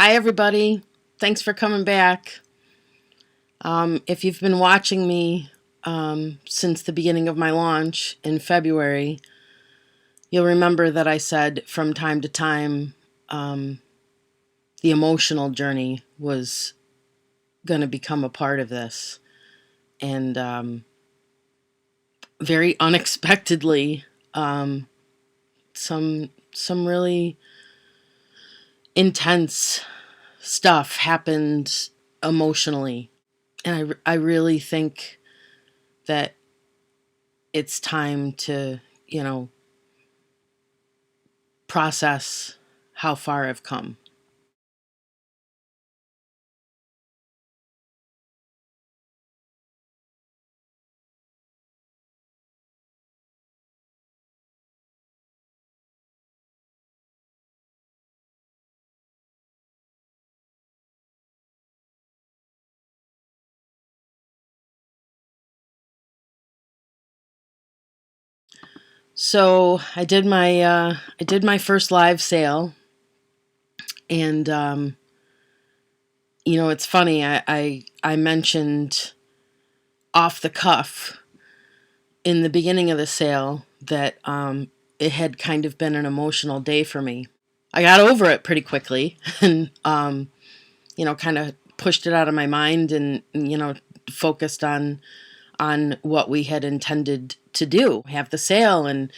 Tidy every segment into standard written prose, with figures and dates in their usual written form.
Hi, everybody. Thanks for coming back. If you've been watching me since the beginning of my launch in February, you'll remember that I said from time to time the emotional journey was going to become a part of this. And very unexpectedly, some really intense stuff happened emotionally. And I really think that it's time to, process how far I've come. So I did my first live sale, and it's funny. I mentioned off the cuff in the beginning of the sale that it had kind of been an emotional day for me. I got over it pretty quickly, and kind of pushed it out of my mind, and focused on what we had intended to do, have the sale, and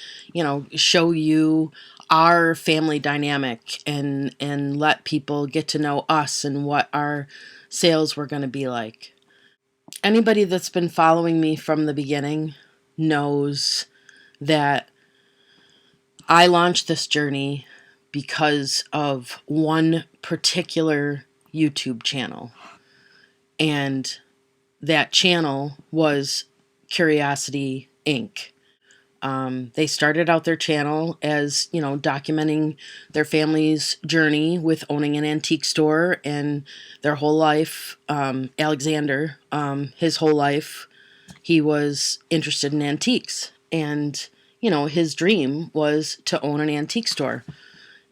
show you our family dynamic, and let people get to know us and what our sales were going to be like. Anybody that's been following me from the beginning knows that I launched this journey because of one particular YouTube channel, and that channel was Curiosity Inc. They started out their channel as, documenting their family's journey with owning an antique store, and their whole life. Alexander, his whole life, he was interested in antiques. And, his dream was to own an antique store.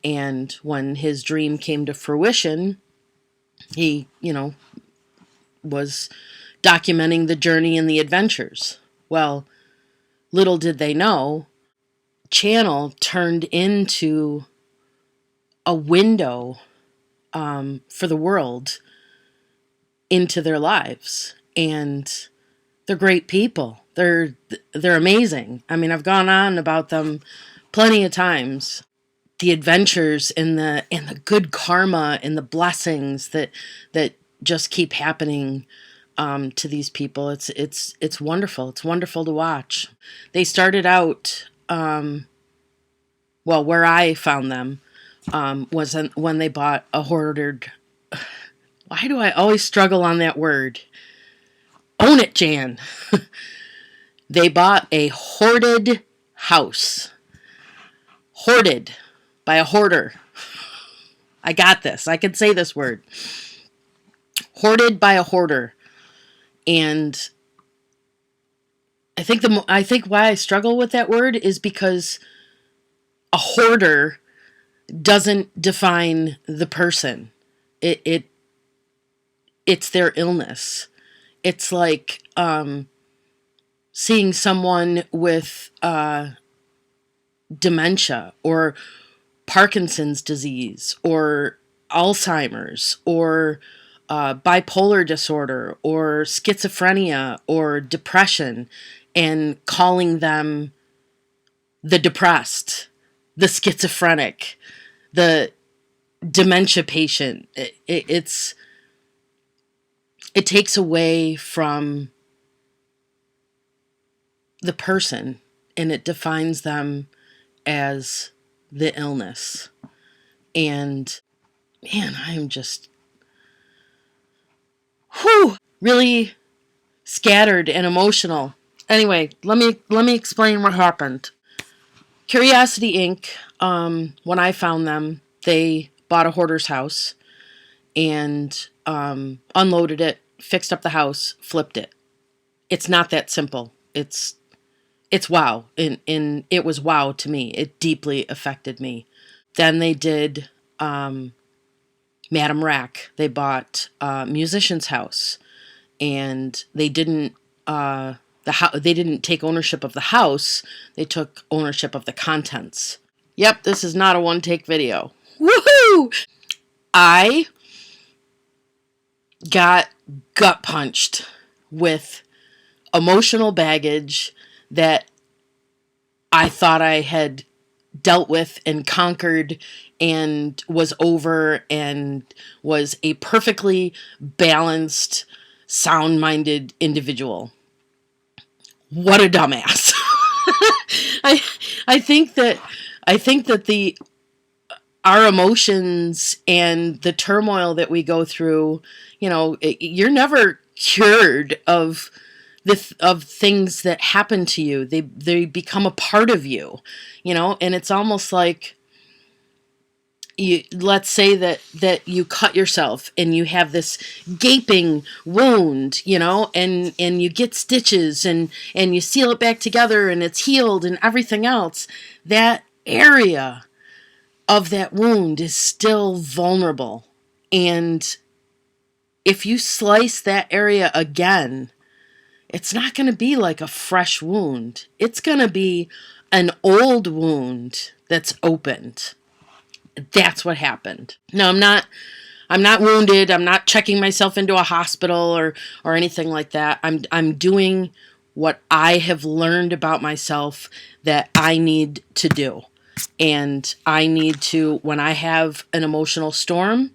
And when his dream came to fruition, he, was documenting the journey and the adventures. Well, little did they know, channel turned into a window for the world into their lives, and they're great people. They're amazing. I mean, I've gone on about them plenty of times. The adventures and the good karma and the blessings that just keep happening to these people. It's wonderful. It's wonderful to watch. They started out. Well, where I found them was when they bought a hoarded. Why do I always struggle on that word? Own it, Jan. They bought a hoarded house. Hoarded by a hoarder. I got this. I can say this word. Hoarded by a hoarder. And I think why I struggle with that word is because a hoarder doesn't define the person. It it's their illness. It's like seeing someone with dementia or Parkinson's disease or Alzheimer's or bipolar disorder or schizophrenia or depression, and calling them the depressed, the schizophrenic, the dementia patient. It takes away from the person, and it defines them as the illness. And man, I am just really scattered and emotional. Anyway, let me explain what happened. Curiosity Inc. When I found them, they bought a hoarder's house and unloaded it, fixed up the house, flipped it. It's not that simple. It's wow, and it was wow to me. It deeply affected me. Then they did Madame Rack. They bought Musician's House, and they didn't they didn't take ownership of the house. They took ownership of the contents. Yep, this is not a one-take video. Woohoo! I got gut punched with emotional baggage that I thought I had dealt with and conquered and was over and was a perfectly balanced, sound-minded individual. What a dumbass. I I think that the our emotions and the turmoil that we go through, you're never cured of of things that happen to you. They become a part of you, and it's almost like, let's say that you cut yourself and you have this gaping wound, and you get stitches and you seal it back together and it's healed and everything else. That area of that wound is still vulnerable, and if you slice that area again, it's not going to be like a fresh wound. It's going to be an old wound that's opened. That's what happened. No, I'm not wounded. I'm not checking myself into a hospital or anything like that. I'm doing what I have learned about myself that I need to do. And I need to, when I have an emotional storm,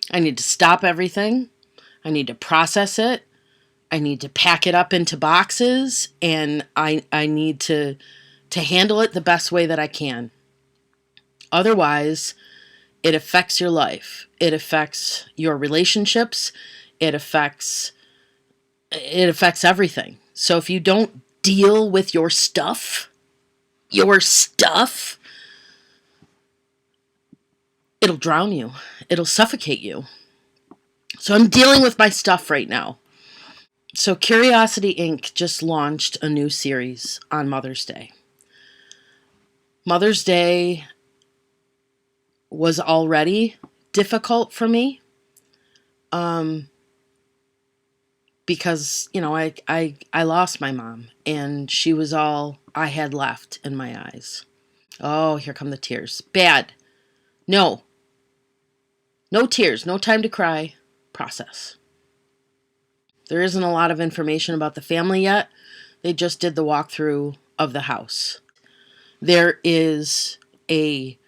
I need to stop everything. I need to process it. I need to pack it up into boxes, and I need to handle it the best way that I can. Otherwise, it affects your life. It affects your relationships. It affects everything. So if you don't deal with your stuff, it'll drown you. It'll suffocate you. So I'm dealing with my stuff right now. So Curiosity Inc. just launched a new series on Mother's Day. Mother's Day was already difficult for me, because, I lost my mom, and she was all I had left in my eyes. Oh, here come the tears. Bad. No. No tears. No time to cry. Process. There isn't a lot of information about the family yet. They just did the walkthrough of the house. There is a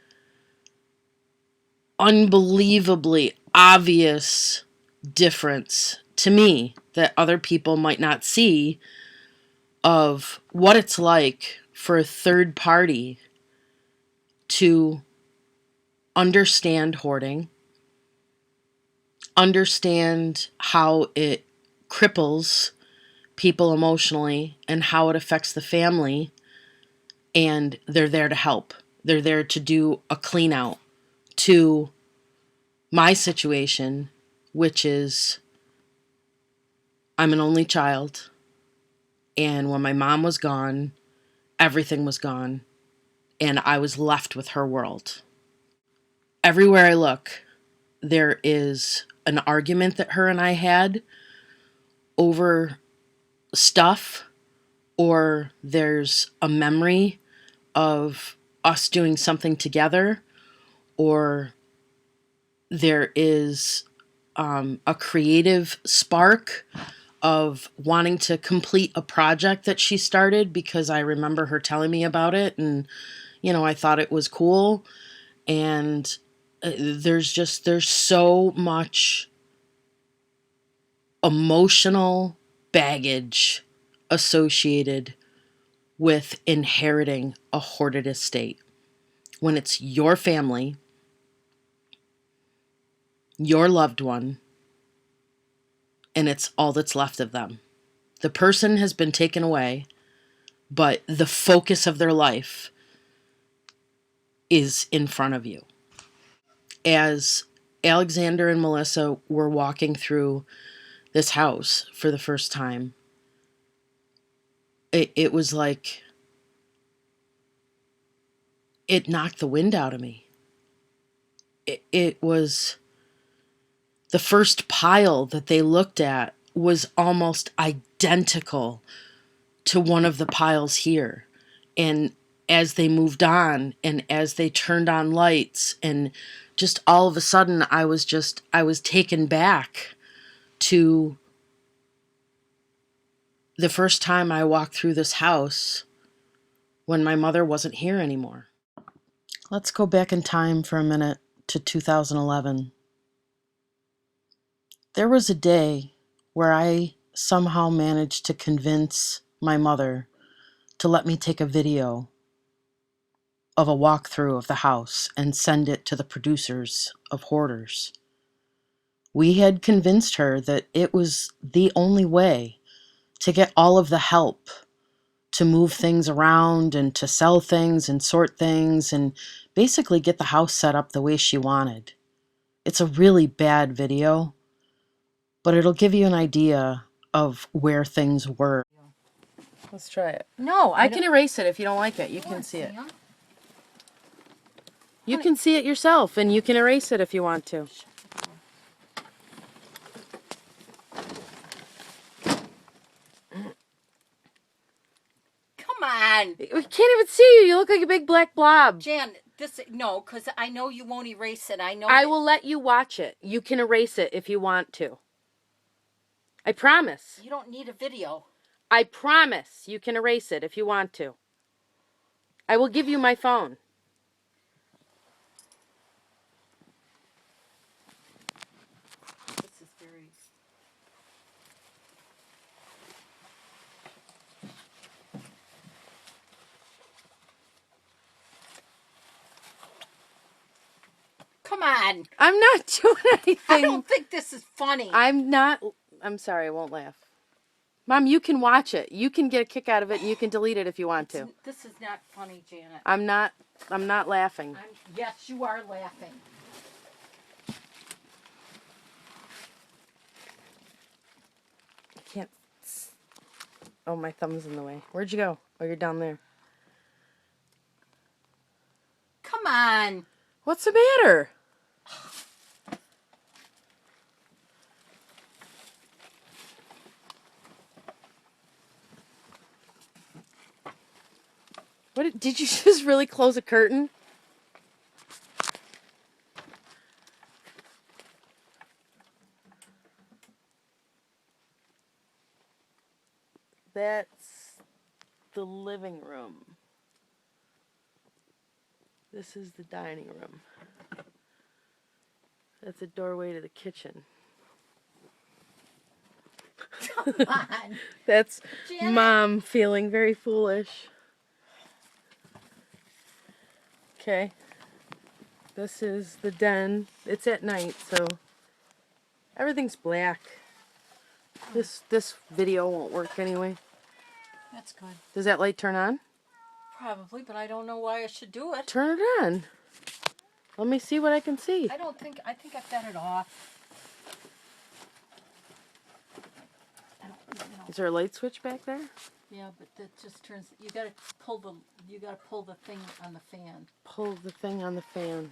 unbelievably obvious difference to me that other people might not see of what it's like for a third party to understand hoarding, understand how it cripples people emotionally and how it affects the family, and they're there to help. They're there to do a clean out to my situation, which is I'm an only child, and when my mom was gone, everything was gone, and I was left with her world. Everywhere I look, there is an argument that her and I had over stuff, or there's a memory of us doing something together, or there is a creative spark of wanting to complete a project that she started because I remember her telling me about it, and I thought it was cool. And there's so much emotional baggage associated with inheriting a hoarded estate when it's your family, your loved one, and it's all that's left of them. The person has been taken away, but the focus of their life is in front of you. As Alexander and Melissa were walking through this house for the first time, it was like it knocked the wind out of me. It was The first pile that they looked at was almost identical to one of the piles here. And as they moved on and as they turned on lights, and just all of a sudden I was taken back to the first time I walked through this house when my mother wasn't here anymore. Let's go back in time for a minute to 2011. There was a day where I somehow managed to convince my mother to let me take a video of a walkthrough of the house and send it to the producers of Hoarders. We had convinced her that it was the only way to get all of the help to move things around and to sell things and sort things and basically get the house set up the way she wanted. It's a really bad video, but it'll give you an idea of where things were. Let's try it. No, I can erase it if you don't like it. You can see it. You can see it yourself, and you can erase it if you want to. Come on. We can't even see you. You look like a big black blob. Jan, no, because I know you won't erase it. I will let you watch it. You can erase it if you want to. I promise. You don't need a video. I promise you can erase it if you want to. I will give you my phone. This is very... Come on. I'm not doing anything. I don't think this is funny. I'm sorry, I won't laugh. Mom, you can watch it. You can get a kick out of it, and you can delete it if you want to. This is not funny, Janet. I'm not laughing. Yes, you are laughing. I can't. Oh, my thumb's in the way. Where'd you go? Oh, you're down there. Come on. What's the matter? Did you just really close a curtain? That's the living room. This is the dining room. That's a doorway to the kitchen. Come on. That's Janet. Mom feeling very foolish. Okay. This is the den. It's at night, so everything's black. This video won't work anyway. That's good. Does that light turn on? Probably, but I don't know why I should do it. Turn it on. Let me see what I can see. I think I've got it off. I don't know. Is there a light switch back there? Yeah, but that just turns. You gotta pull the thing on the fan. Pull the thing on the fan.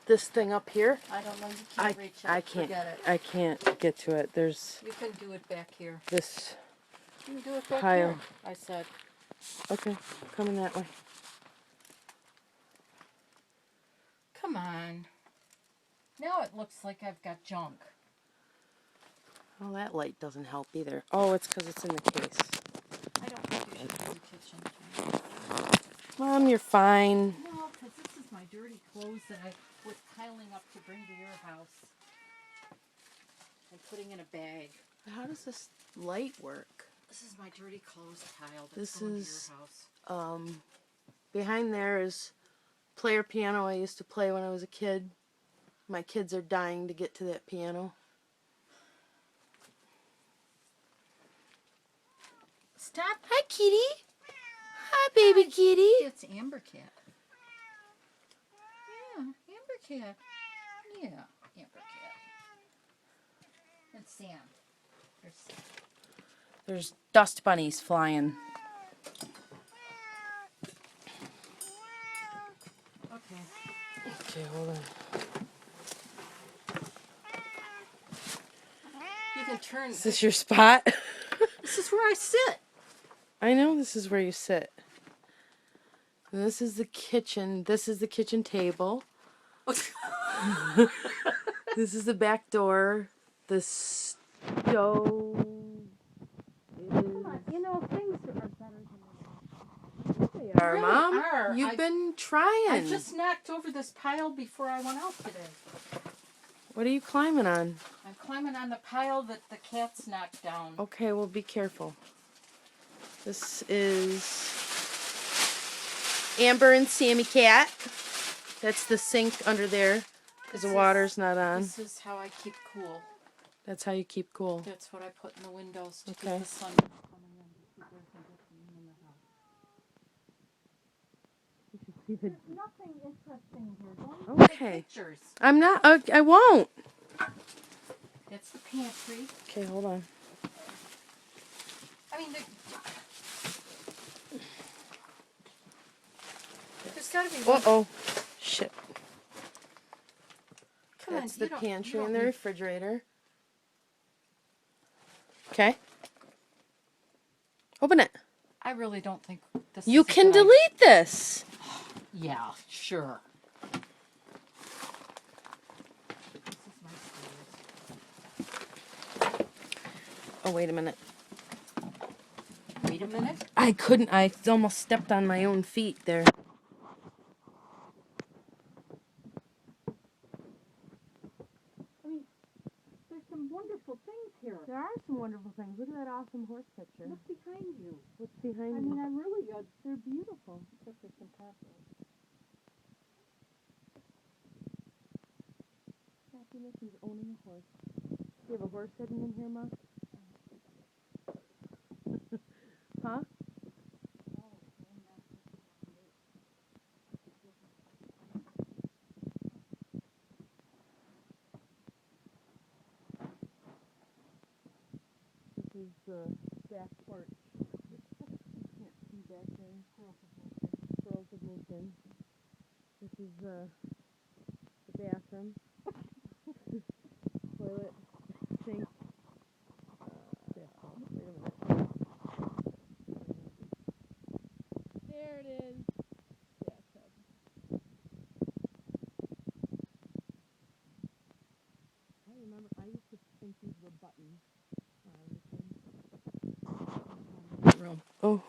This thing up here? I don't know. You can't reach it. I can't. Forget it. I can't get to it. There's. You can do it back here. This. You can do it back pile. here. I said. Okay, coming that way. Come on. Now it looks like I've got junk. Well, that light doesn't help either. Oh, it's because it's in the case. I don't think you should do the kitchen. Mom, you're fine. No, because this is my dirty clothes that I was piling up to bring to your house. And putting in a bag. How does this light work? This is my dirty clothes pile. This going is to your house. Behind there is player piano I used to play when I was a kid. My kids are dying to get to that piano. Stop. Hi, kitty. Hi, baby kitty. It's Amber Cat. Yeah, Amber Cat. Yeah, Amber Cat. And Sam. There's Sam. There's dust bunnies flying. Okay. Okay, hold on. can turn. Is this your spot? This is where I sit. I know this is where you sit. And this is the kitchen. This is the kitchen table. This is the back door. The stove. Come on, you know, things are better than They are, really Mom. are. You've been trying. I just knocked over this pile before I went out today. What are you climbing on? I'm climbing on the pile that the cats knocked down. Okay, well, be careful. This is Amber and Sammy Cat. That's the sink under there because the water's not on. This is how I keep cool. That's how you keep cool. That's what I put in the windows to keep Okay. the sun from coming in. To keep air conditioning in the house. There's nothing interesting here. Don't Okay. take pictures. I'm not. I won't. That's the pantry. Okay, hold on. I mean, there's got to be one. Uh-oh. Shit. Come That's on, the you don't- pantry you and don't the need- refrigerator. Okay. Open it. I really don't think this You is a can good idea. delete this. Yeah, sure. This is my stairs. Oh, wait a minute. Wait a minute. I couldn't. I almost stepped on my own feet there. I mean, there's some wonderful things here. There are some wonderful things. Look at that awesome horse picture. Look behind you. What's behind I you? mean, I really, they're beautiful. Except for some cockroaches. Happiness is owning a horse. Do you have a horse sitting in here, Mom? Huh? This is the back porch. You can't see back there. Squirrels have moved in. This is the bathroom. Toilet, sink. Wait a minute. There it is. Bathtub. I remember I used to think these were buttons. Room. Oh.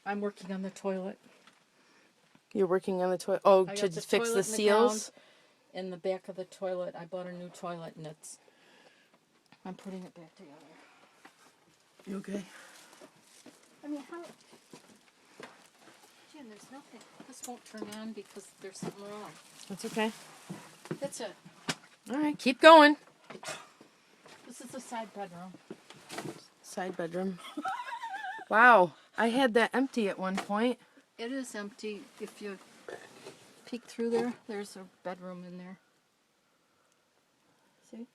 I'm working on the toilet. You're working on the toilet. Oh, I to got the fix toilet the in the seals? In the back of the toilet, I bought a new toilet, and I'm putting it back together. You okay? I mean, how? Jen, there's nothing. This won't turn on because there's something wrong. That's okay. That's it. All right, keep going. This is the side bedroom. Side bedroom. Wow, I had that empty at one point. It is empty. If you peek through there, there's a bedroom in there. See?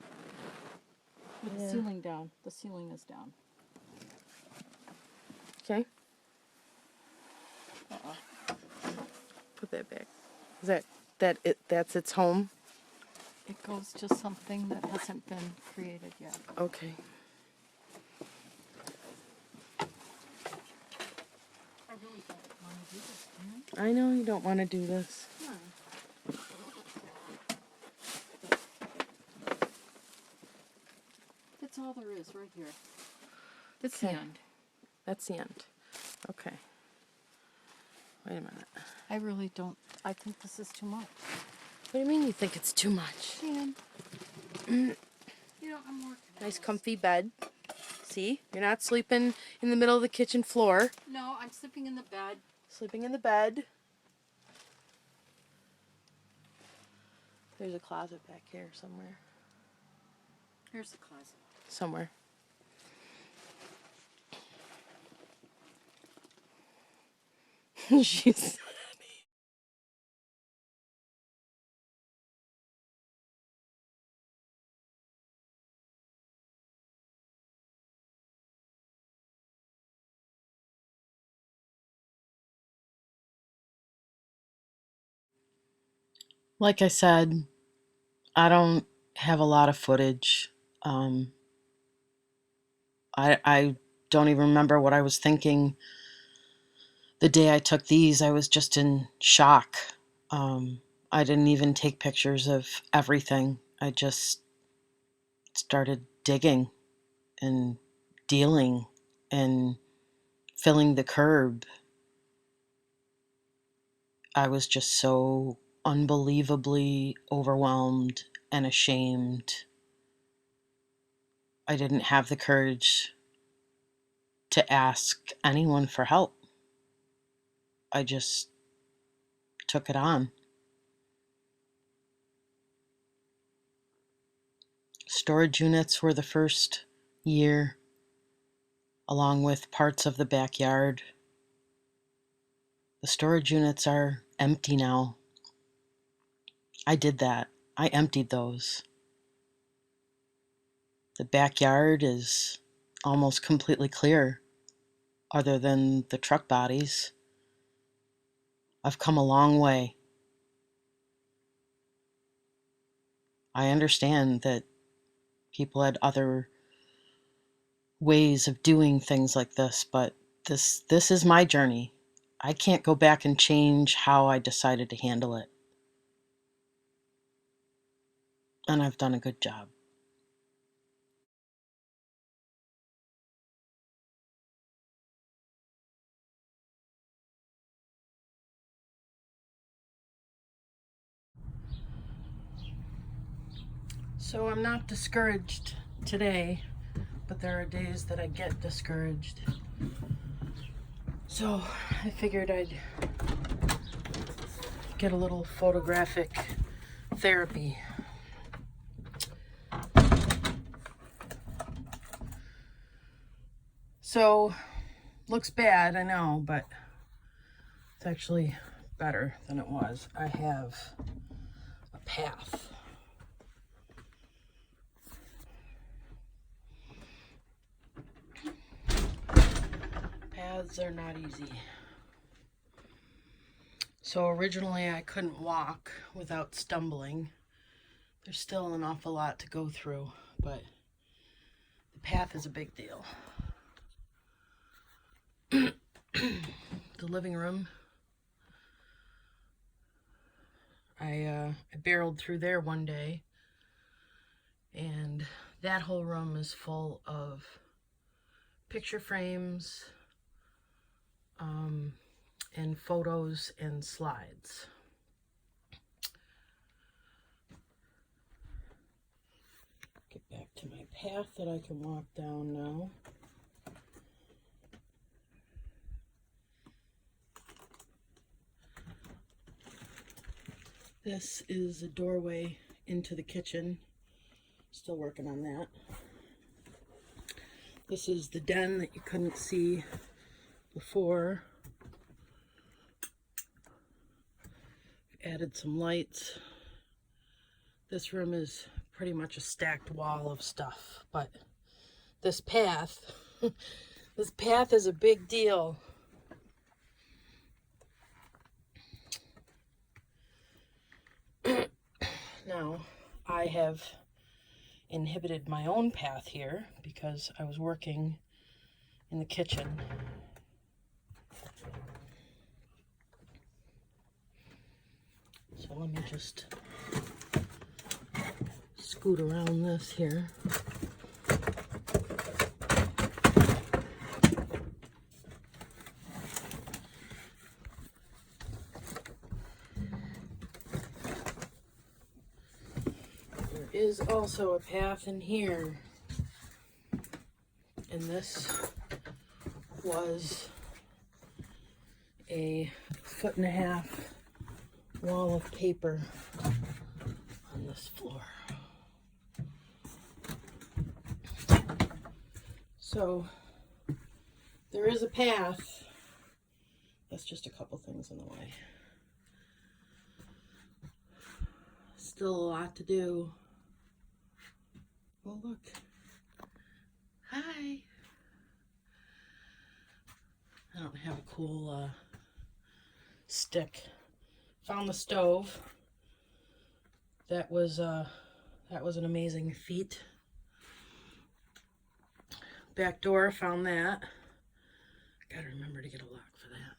With the ceiling down. The ceiling is down. Okay. Put that back. Is that's its home? It goes to something that hasn't been created yet. Okay. I really don't want to do this, man. I know you don't want to do this. That's all there is right here. That's the Okay. end. That's the end. Okay. Wait a minute. I really don't. I think this is too much. What do you mean you think it's too much? Jan. You know, I'm working on Nice this. comfy bed. See? You're not sleeping in the middle of the kitchen floor. No, I'm sleeping in the bed. Sleeping in the bed. There's a closet back here somewhere. Here's the closet. Somewhere. She's... Like I said, I don't have a lot of footage. I don't even remember what I was thinking the day I took these. I was just in shock. I didn't even take pictures of everything. I just started digging and dealing and filling the curb. I was just so unbelievably overwhelmed and ashamed. I didn't have the courage to ask anyone for help. I just took it on. Storage units were the first year, along with parts of the backyard. The storage units are empty now. I did that. I emptied those. The backyard is almost completely clear, other than the truck bodies. I've come a long way. I understand that people had other ways of doing things like this, but this is my journey. I can't go back and change how I decided to handle it. And I've done a good job. So I'm not discouraged today, but there are days that I get discouraged. So I figured I'd get a little photographic therapy. So, looks bad, I know, but it's actually better than it was. I have a path. Paths are not easy. So originally I couldn't walk without stumbling. There's still an awful lot to go through, but the path is a big deal. The living room, I barreled through there one day, and that whole room is full of picture frames, and photos and slides. Get back to my path that I can walk down now. This is a doorway into the kitchen. Still working on that. This is the den that you couldn't see before. Added some lights. This room is pretty much a stacked wall of stuff, but this path, this path is a big deal. Now, I have inhibited my own path here because I was working in the kitchen. So let me just scoot around this here. There is also a path in here, and this was a 1.5 foot wall of paper on this floor. So there is a path. That's just a couple things in the way. Still a lot to do. Oh, look. Hi. I don't have a cool stick. Found the stove. That was That was an amazing feat. Back door, found that. Gotta remember to get a lock for that.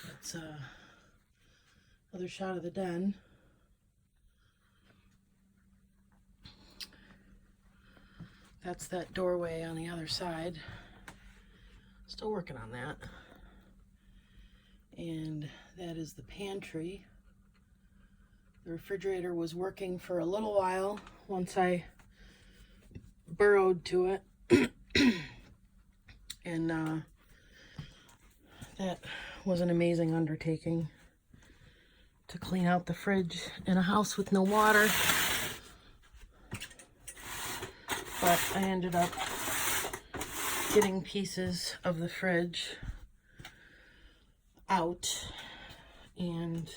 That's another shot of the den. That's that doorway on the other side. Still working on that. And that is the pantry. The refrigerator was working for a little while once I burrowed to it. And that was an amazing undertaking to clean out the fridge in a house with no water. But I ended up getting pieces of the fridge out, and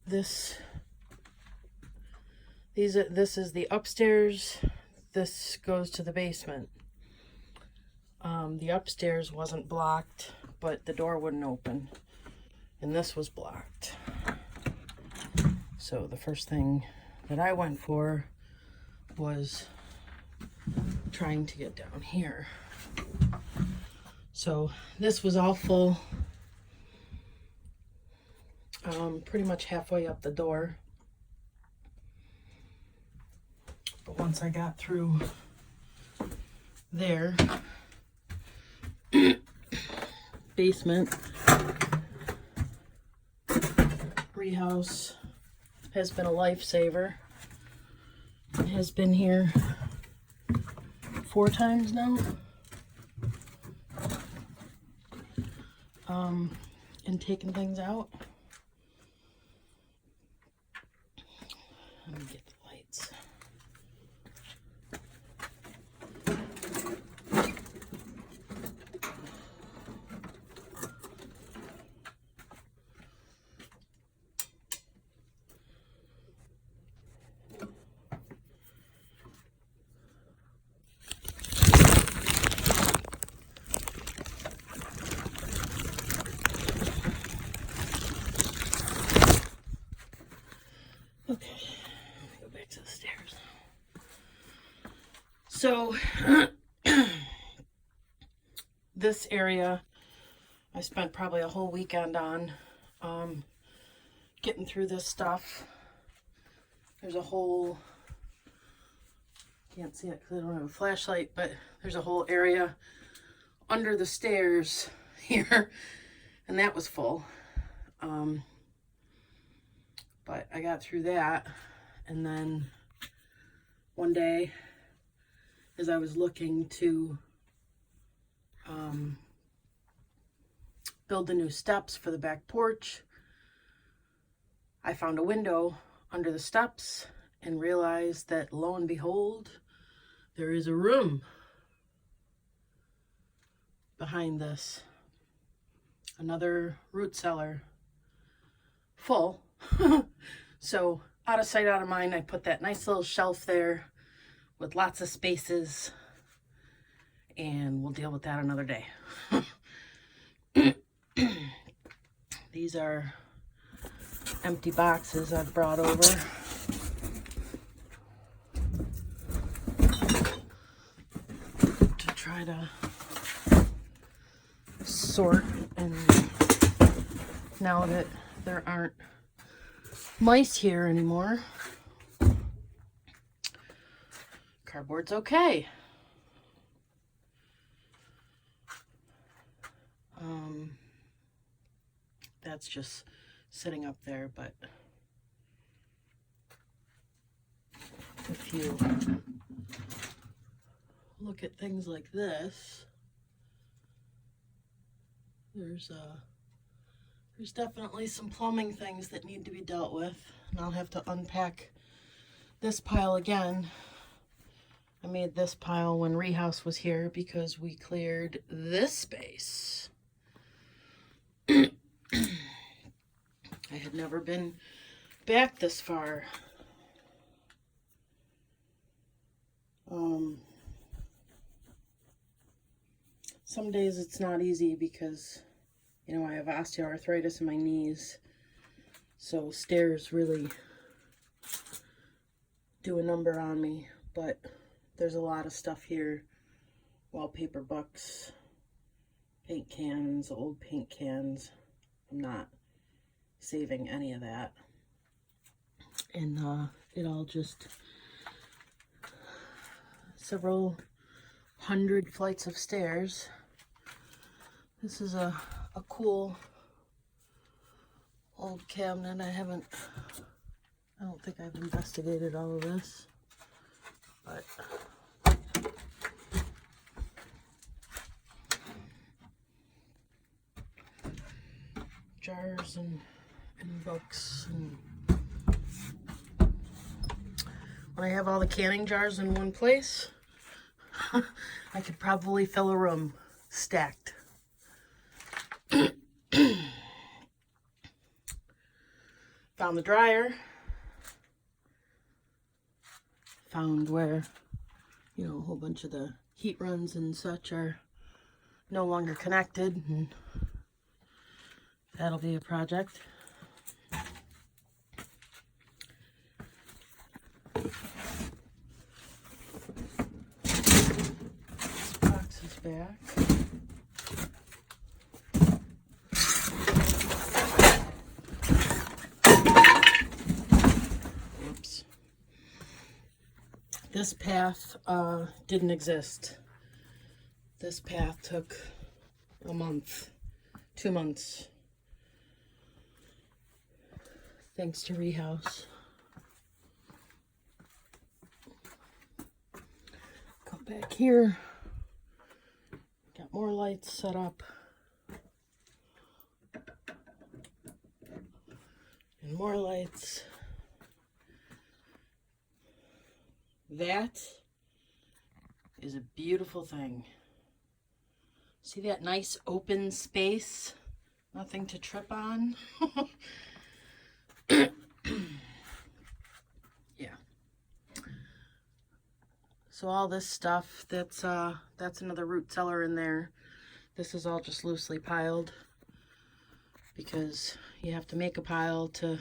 this is the upstairs. This goes to the basement. The upstairs wasn't blocked, but the door wouldn't open, and this was blocked. So the first thing that I went for was trying to get down here. So this was all full, pretty much halfway up the door. But once I got through there, basement, Rehouse has been a lifesaver. It has been here 4 times now. And taking things out. Let me get the lights. Okay, let me go back to the stairs. So, this area, I spent probably a whole weekend on getting through this stuff. There's a whole, can't see it because I don't have a flashlight, but there's a whole area under the stairs here, and that was full. But I got through that, and then one day, as I was looking to build the new steps for the back porch, I found a window under the steps and realized that, lo and behold, there is a room behind this. Another root cellar full. So out of sight, out of mind, I put that nice little shelf there with lots of spaces, and we'll deal with that another day. These are empty boxes I've brought over. To try to sort, and now that there aren't mice here anymore, cardboard's okay. That's just sitting up there, but if you look at things like this, there's definitely some plumbing things that need to be dealt with, and I'll have to unpack this pile again. I made this pile when Rehouse was here because we cleared this space. I had never been back this far. some days it's not easy because, you know, I have osteoarthritis in my knees. So stairs really do a number on me. But there's a lot of stuff here. Wallpaper books, paint cans, old paint cans. I'm not saving any of that. And it all just several hundred flights of stairs. This is a cool old cabinet. I don't think I've investigated all of this, but jars and books. And when I have all the canning jars in one place, I could probably fill a room stacked. Found the dryer. Found where, you know, a whole bunch of the heat runs and such are no longer connected, and that'll be a project. This box is back. Whoops. This path didn't exist. This path took a month, 2 months, thanks to Rehouse. Come back here. Got more lights set up. And more lights. That is a beautiful thing. See that nice open space? Nothing to trip on. Yeah. So all this stuff, that's another root cellar in there. This is all just loosely piled because you have to make a pile to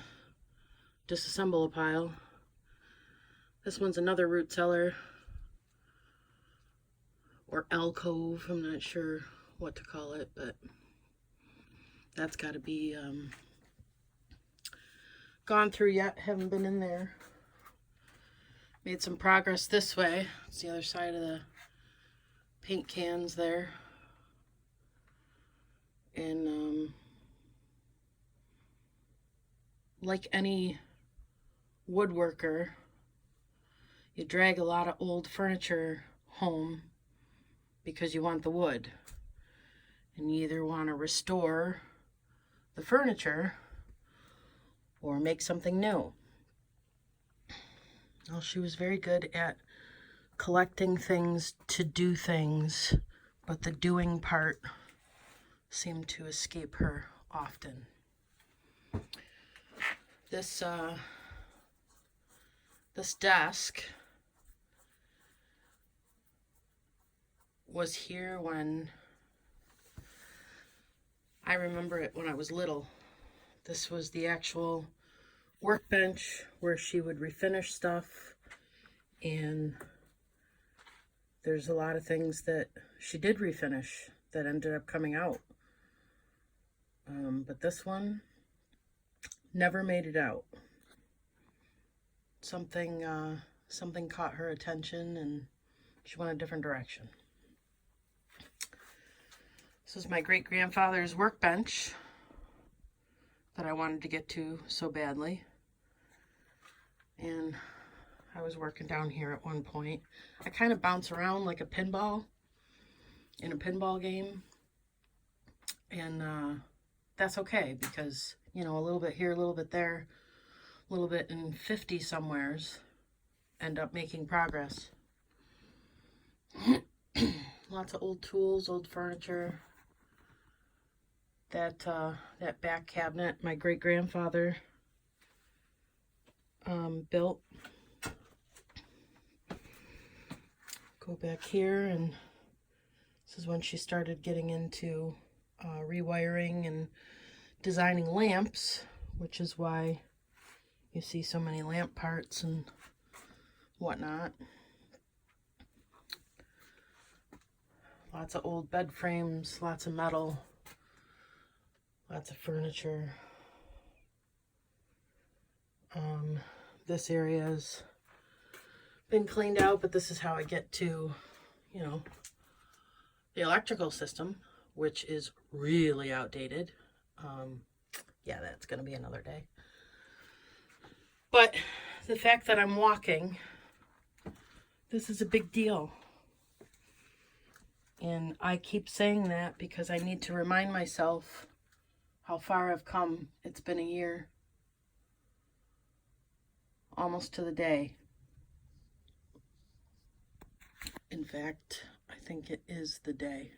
disassemble a pile. This one's another root cellar, or alcove, I'm not sure what to call it, but that's got to be gone through yet. Haven't been in there. Made some progress this way. It's the other side of the paint cans there. And like any woodworker, you drag a lot of old furniture home because you want the wood. And you either want to restore the furniture or make something new. Well, she was very good at collecting things to do things, but the doing part seemed to escape her often. This desk was here when I remember it when I was little. This was the actual workbench where she would refinish stuff, and there's a lot of things that she did refinish that ended up coming out. But this one never made it out. Something caught her attention and she went a different direction. This is my great-grandfather's workbench that I wanted to get to so badly. And I was working down here at one point. I kind of bounce around like a pinball in a pinball game. And that's okay because, you know, a little bit here, a little bit there, a little bit in 50 somewheres, end up making progress. Lots of old tools, old furniture. That back cabinet my great-grandfather built. Go back here, and This is when she started getting into rewiring and designing lamps, which is why you see so many lamp parts and whatnot. Lots of old bed frames, lots of metal, lots of furniture. This area's been cleaned out, but this is how I get to, you know, the electrical system, which is really outdated. Yeah, that's going to be another day. But the fact that I'm walking, this is a big deal. And I keep saying that because I need to remind myself how far I've come. It's been a year. Almost to the day. In fact, I think it is the day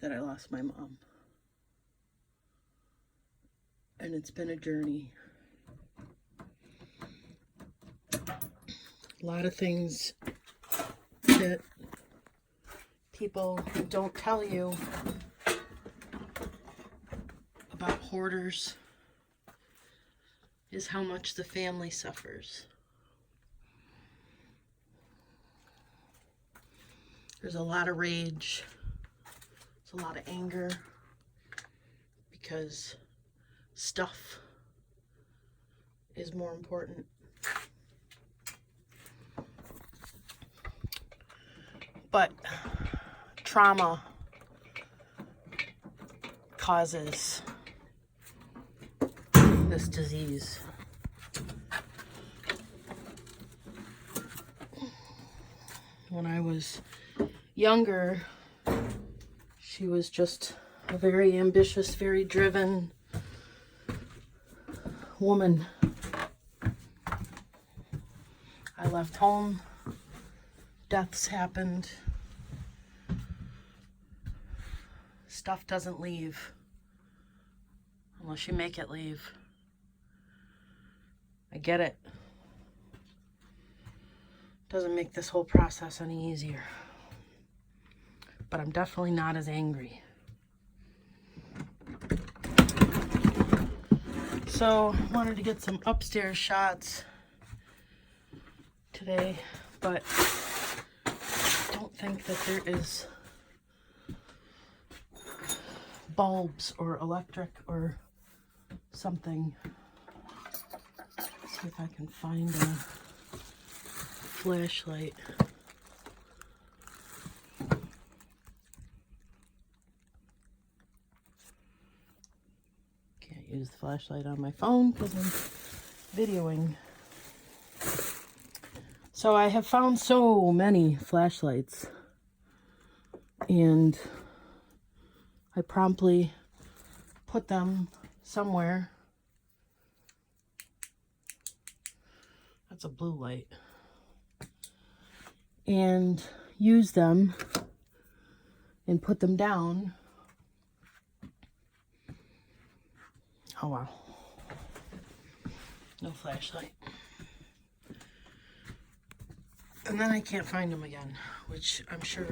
that I lost my mom. And it's been a journey. A lot of things that people don't tell you about hoarders is how much the family suffers. There's a lot of rage. There's a lot of anger because stuff is more important. But trauma causes this disease. When I was younger, she was just a very ambitious, very driven woman. I left home. Deaths happened. Stuff doesn't leave unless you make it leave. I get it. Doesn't make this whole process any easier. But I'm definitely not as angry. So, wanted to get some upstairs shots today, but I don't think that there is bulbs or electric or something. Let's see if I can find a flashlight. Can't use the flashlight on my phone because I'm videoing. So I have found so many flashlights, and I promptly put them somewhere. That's a blue light. And use them and put them down. Oh wow. No flashlight. And then I can't find them again, which I'm sure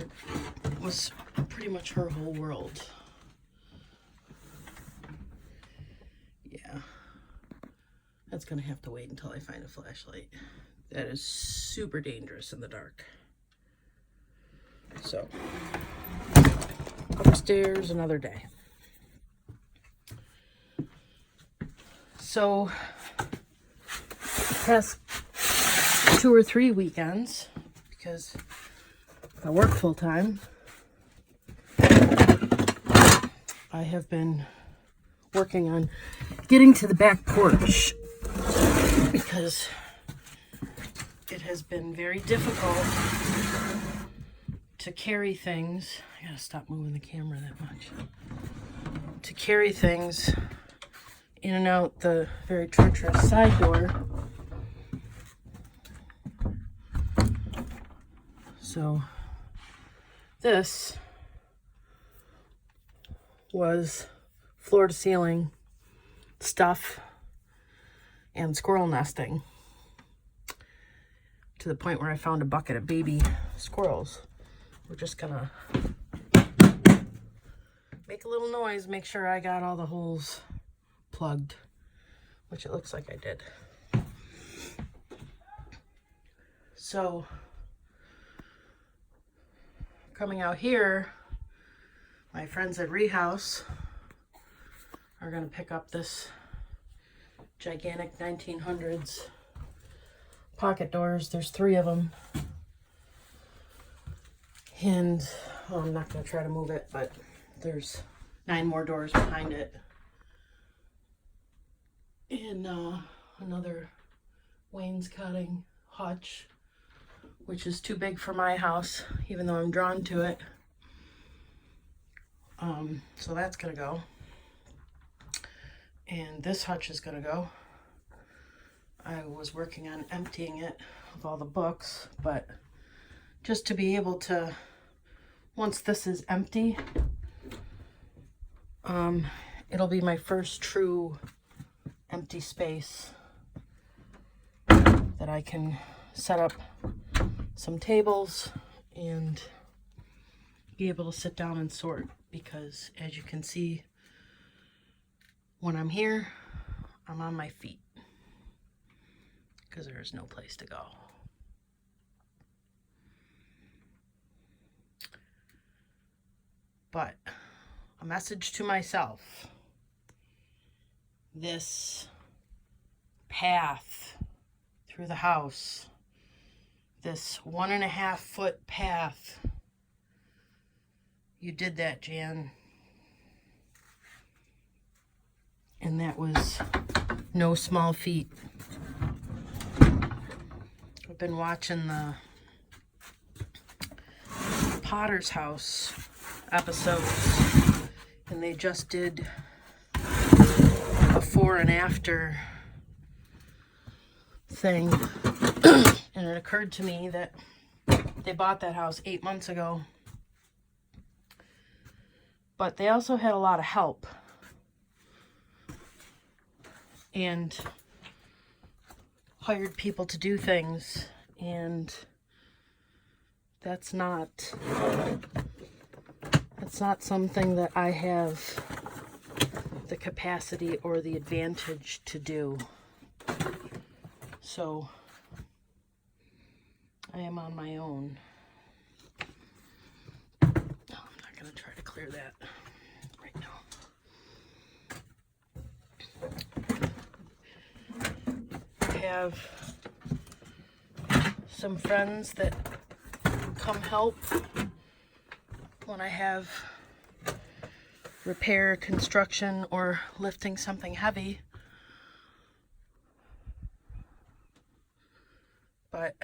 was pretty much her whole world. Yeah. That's gonna have to wait until I find a flashlight. That is super dangerous in the dark. So, upstairs another day. So, past 2 or 3 weekends, because I work full time, I have been working on getting to the back porch because it has been very difficult to carry things. I gotta stop moving the camera that much. To carry things in and out the very treacherous side door. So this was floor to ceiling stuff and squirrel nesting, to the point where I found a bucket of baby squirrels. we're just gonna make a little noise, make sure I got all the holes plugged, which it looks like I did. So coming out here, my friends at Rehouse are going to pick up this gigantic 1900s pocket doors. There's 3 of them. And I'm not going to try to move it, but there's 9 more doors behind it. And another wainscoting hutch, which is too big for my house, even though I'm drawn to it. So that's gonna go. And this hutch is gonna go. I was working on emptying it of all the books, but just to be able to, once this is empty, it'll be my first true empty space that I can set up some tables and be able to sit down and sort, because as you can see, when I'm here, I'm on my feet because there is no place to go. But a message to myself: this path through the house, this 1.5 foot path, you did that, Jan. And that was no small feat. I've been watching the Potter's House episodes, and they just did a before and after thing. And it occurred to me that they bought that house 8 months ago, but they also had a lot of help and hired people to do things, and that's not something that I have the capacity or the advantage to do. So I am on my own. Oh, I'm not going to try to clear that right now. I have some friends that come help when I have repair, construction, or lifting something heavy. But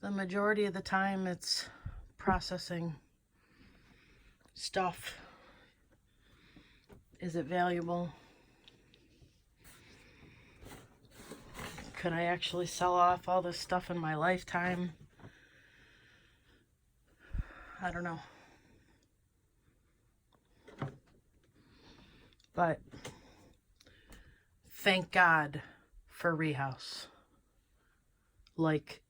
the majority of the time it's processing stuff. Is it valuable? Could I actually sell off all this stuff in my lifetime? I don't know. But thank God for Rehouse. Like,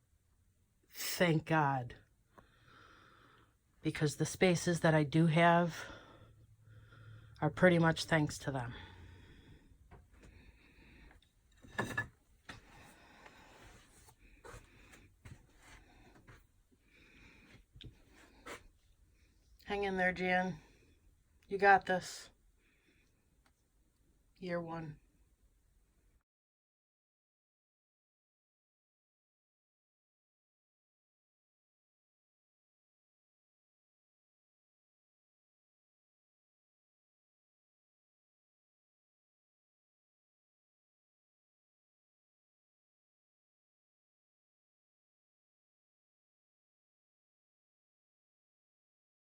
thank God. Because the spaces that I do have are pretty much thanks to them. Hang in there, Jan. You got this. Year 1.